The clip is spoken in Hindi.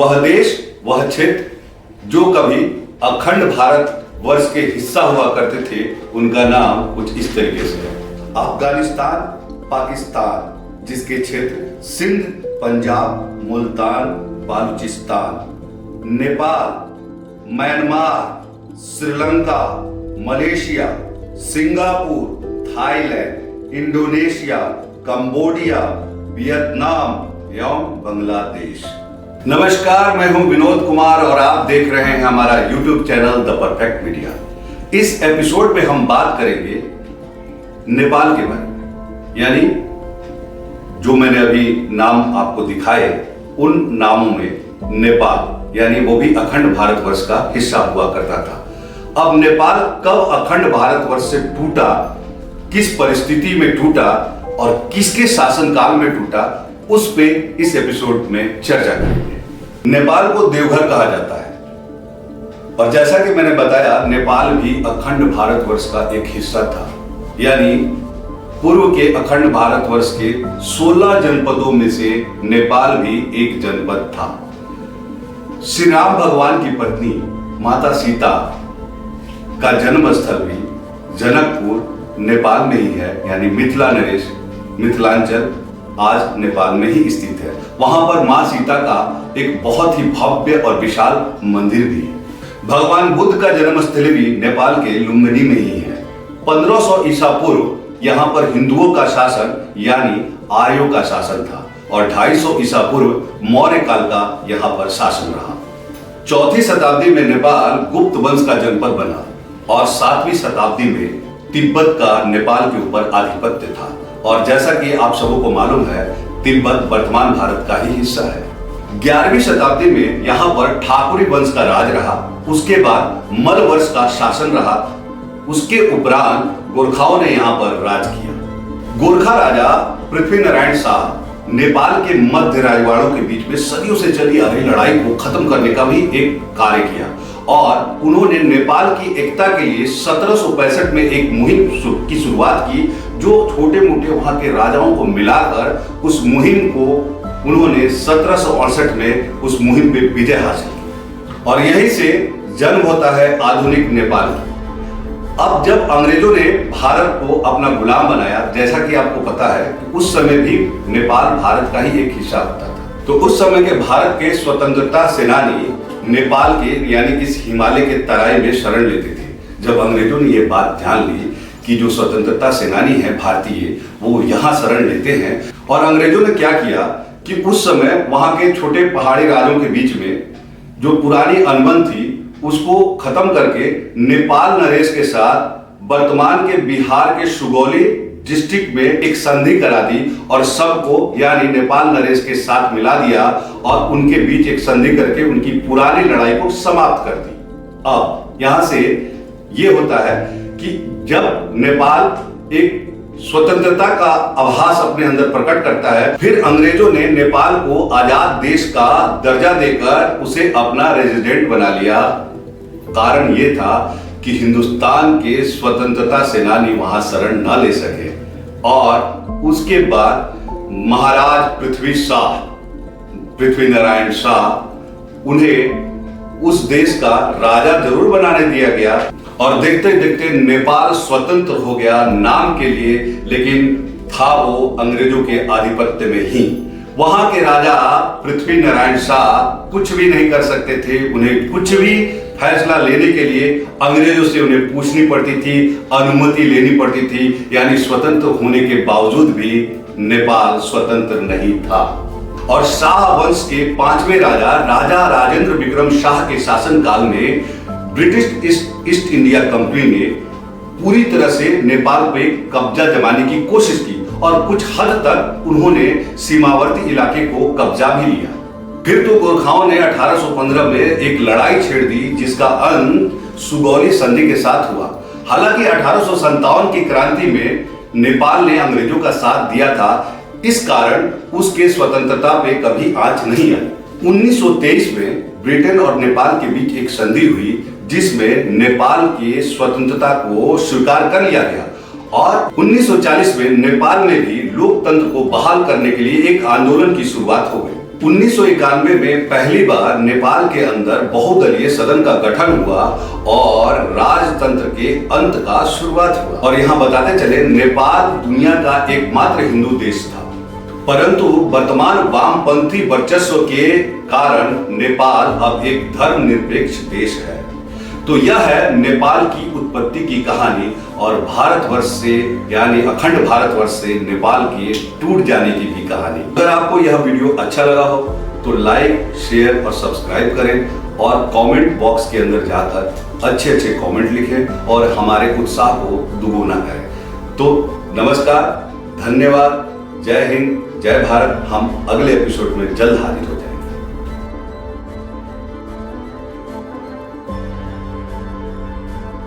वह देश, वह क्षेत्र जो कभी अखंड भारत वर्ष के हिस्सा हुआ करते थे, उनका नाम कुछ इस तरीके से है। अफगानिस्तान, पाकिस्तान, जिसके क्षेत्र Sindh, Punjab, Multan, Baluchistan, Nepal, Myanmar, Sri Lanka, Malaysia, Singapore, Thailand, Indonesia, Cambodia, Vietnam एवं बांग्लादेश। नमस्कार, मैं हूं विनोद कुमार और आप देख रहे हैं हमारा YouTube channel the perfect media. इस एपिसोड में हम बात करेंगे नेपाल के बारे में, यानी जो मैंने अभी नाम आपको दिखाए उन नामों में नेपाल, यानी वो भी अखंड भारतवर्ष का हिस्सा हुआ करता था। अब नेपाल कब अखंड भारतवर्ष से टूटा, किस परिस्थिति में टूटा और किसके शासनकाल में टूटा, उस पे इस एपिसोड में चर्चा करेंगे। नेपाल को देवघर कहा जाता है और जैसा कि मैंने बताया, नेपाल भी अखंड भारतवर्ष का एक हिस्सा था, यानी पूर्व के अखंड भारतवर्ष के 16 जनपदों में से नेपाल भी एक जनपद था। श्री राम भगवान की पत्नी माता सीता का जन्म स्थल भी जनकपुर नेपाल में ही है, यानी मिथिला नरेश, मिथिलांचल आज नेपाल में ही स्थित है। वहां पर मां सीता का एक बहुत ही भव्य और विशाल मंदिर भी है। भगवान बुद्ध का जन्मस्थल भी नेपाल के लुम्बिनी में ही है। 1500 ईसा पूर्व यहाँ पर हिंदुओं का शासन यानी आर्यों का शासन था और 250 ईसा पूर्व मौर्य काल का यहाँ पर शासन रहा। 4वीं शताब्दी में नेपाल गुप्त वंश का जनपद बना और 7वीं शताब्दी में तिब्बत का नेपाल के ऊपर आधिपत्य था। और जैसा कि आप सबों को मालूम है, तिब्बत वर्तमान भारत का ही हिस्सा है। 11वीं शताब्दी में यहाँ पर ठाकुरी वंश का राज रहा। उसके बाद मल वंश का शासन रहा। उसके उपरांत गोरखाओं ने यहाँ पर राज किया। गोरखा राजा पृथ्वीनारायण शाह नेपाल के मध्य राजवाड़ों के बीच में सदियों से चली आ रही लड़ाई को खत्म करने का भी एक कार्य किया और उन्होंने नेपाल की एकता के लिए 1765 में एक मुहिम की शुरुआत की, जो छोटे मोटे वहां के राजाओं को मिलाकर उस मुहिम को उन्होंने 1768 में उस मुहिम पे विजय हासिल की और यहीं से जन्म होता है आधुनिक नेपाल की। अब जब अंग्रेजों ने भारत को अपना गुलाम बनाया, जैसा कि आपको पता है कि उस समय भी नेपाल भारत का ही एक हिस्सा होता था, तो उस समय के भारत के स्वतंत्रता सेनानी नेपाल के यानी कि हिमालय के तराई में शरण लेते थे। जब अंग्रेजों ने ये बात ध्यान ली कि जो स्वतंत्रता सेनानी है भारतीय, वो यहाँ शरण लेते हैं, और अंग्रेजों ने क्या किया कि उस समय वहां के छोटे पहाड़ी राज्यों के बीच में जो पुरानी अनबन थी उसको खत्म करके नेपाल नरेश के साथ वर्तमान के बिहार के सुगौली डिस्ट्रिक्ट में एक संधि करा दी और सबको यानी नेपाल नरेश के साथ मिला दिया और उनके बीच एक संधि करके उनकी पुरानी लड़ाई को समाप्त कर दी। अब यहां से ये होता है कि जब नेपाल एक स्वतंत्रता का आभास अपने अंदर प्रकट करता है, फिर अंग्रेजों ने नेपाल को आजाद देश का दर्जा देकर उसे अपना रेजिडेंट बना लिया। कारण ये था कि हिंदुस्तान के स्वतंत्रता सेनानी वहां शरण न ले सके और उसके बाद महाराज पृथ्वीनारायण शाह उन्हें उस देश का राजा जरूर बनाने दिया गया और देखते देखते नेपाल स्वतंत्र हो गया नाम के लिए, लेकिन था वो अंग्रेजों के आधिपत्य में ही। वहां के राजा पृथ्वीनारायण शाह कुछ भी नहीं कर सकते थे। उन्हें कुछ भी फैसला लेने के लिए अंग्रेजों से उन्हें पूछनी पड़ती थी, अनुमति लेनी पड़ती थी, यानी स्वतंत्र होने के बावजूद भी नेपाल स्वतंत्र नहीं था। और शाह वंश के 5वें राजा राजेंद्र विक्रम शाह के शासनकाल में ब्रिटिश ईस्ट इंडिया कंपनी ने पूरी तरह से नेपाल पे कब्जा जमाने की कोशिश की और कुछ हद तक उन्होंने सीमावर्ती इलाके को कब्जा भी लिया। फिर तो गोरखाओं ने 1815 में एक लड़ाई छेड़ दी, जिसका अंत सुगौली संधि के साथ हुआ। हालांकि 1857 की क्रांति में नेपाल ने अंग्रेजों का साथ दिया था, इस कारण उसके स्वतंत्रता पे कभी आंच नहीं आई। 1923 में ब्रिटेन और नेपाल के बीच एक संधि हुई, जिसमें नेपाल की स्वतंत्रता को स्वीकार कर लिया गया और 1940 में नेपाल में भी लोकतंत्र को बहाल करने के लिए एक आंदोलन की शुरुआत हो गई। 1991 में पहली बार नेपाल के अंदर बहुदलीय सदन का गठन हुआ और राजतंत्र के अंत का शुरुआत हुआ। और यहां बताते चले, नेपाल दुनिया का एकमात्र हिंदू देश था, परंतु वर्तमान वामपंथी वर्चस्व के कारण नेपाल अब एक धर्मनिरपेक्ष देश है। तो यह है नेपाल की उत्पत्ति की कहानी और भारतवर्ष से यानी अखंड भारतवर्ष से नेपाल के टूट जाने की भी कहानी। अगर आपको यह वीडियो अच्छा लगा हो तो लाइक, शेयर और सब्सक्राइब करें और कमेंट बॉक्स के अंदर जाकर अच्छे अच्छे कमेंट लिखें और हमारे उत्साह को दुगुना करें। तो नमस्कार, धन्यवाद, जय हिंद, जय भारत। हम अगले एपिसोड में जल्द हाजिर होंगे।